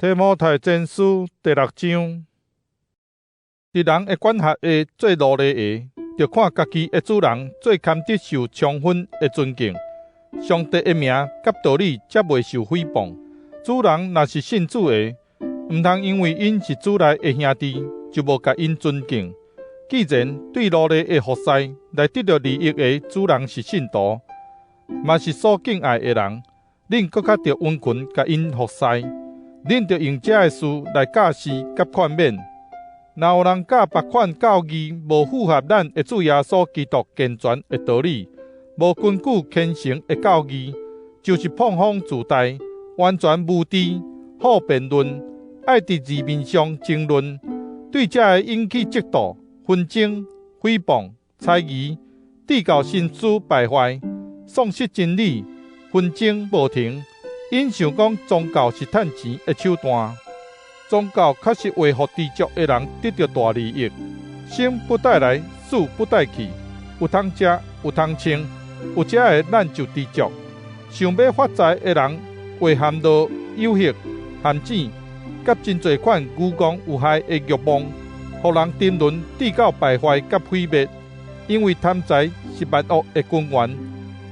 提摩太前书第6章，伫人的管辖下做奴隶的，着看家己的主人最堪得受充分的尊敬。上帝的名甲道理才袂受诽谤。主人若是信主的，毋通因为因是主内的兄弟，就无甲因尊敬。既然对奴隶的服侍来得到利益的主人是信徒，嘛是所敬爱的人，恁搁较着温群甲因服侍。恁着用这个事来教示甲劝勉。若有人教别款教义，无符合咱的主耶稣基督健全的道理，无根据虔诚的教义，就是碰风自大，完全无知，好辩论，爱伫字面上争论，对这会引起嫉妒、纷争、诽谤、猜疑，致到心思败坏，丧失真理，纷争无停。因想讲宗教是趁钱的手段，宗教确实为互知足的人得到大利益。生不带来，死不带去，有通食，有通穿，有食的咱就知足。想要发财的人，为含道、有色、含钱，甲真侪款愚戆有害的欲望，互人沉沦，致到败坏甲毁灭。因为贪财是万恶的根源，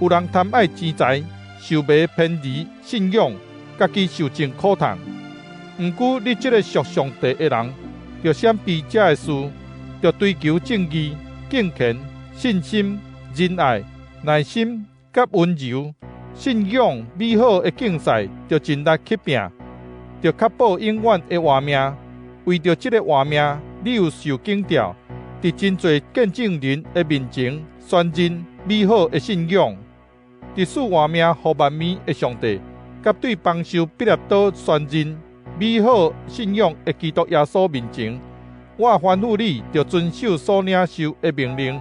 有人贪爱钱财。受迷偏离信仰，家己受尽苦痛。毋过你这个属上帝的人，着闪避这个事，着追求正义、敬虔、信心、仁爱、耐心、甲温柔、信仰、美好的竞赛，着尽力去拼，着确保永远的活命。为着这个活命，你有受警调，伫真侪见证人的面前宣认美好的信仰。伫赐活命互万民的上帝，甲对帮受必列岛宣认美好信仰的基督耶稣面前，我吩咐你，着遵守所领受的命令，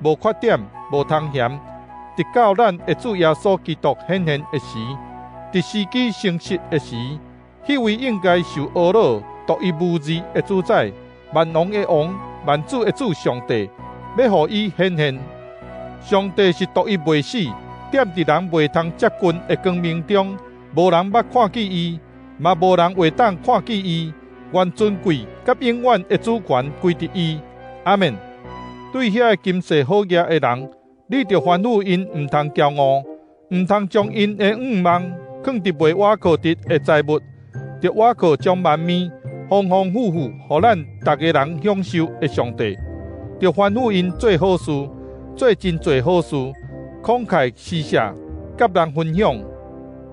无缺点，无通嫌，直到咱的主耶稣基督显现的时，伫时机成熟的时，迄位应该受懊恼、独一无二的主宰，万王的王，万主的主上帝，要互伊显现。上帝是独一未死。踮伫人袂通接近的光明中，无人捌看见伊，嘛无人会当看见伊。愿尊贵甲永远的主权归伫伊。阿门。对遐个今世好业的人，你着吩咐因毋通骄傲，毋通将因的愿望放伫袂瓦靠直的财物，着瓦靠将万面丰丰富富，互咱逐个人享受的上帝。着吩咐因做好事，做真侪好事。慷慨施舍，甲人分享，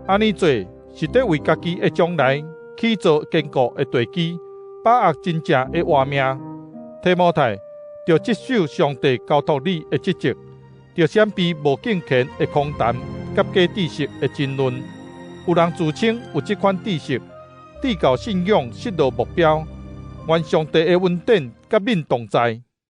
安尼做是得为家己的将来起造坚固的地基，把握真正的活命。提摩太，着接受上帝交托你的职责，着闪避无敬虔的空谈，甲假知识的争论。有人自称有这款知识，致到信仰失落目标。愿上帝的恩典甲恁同在。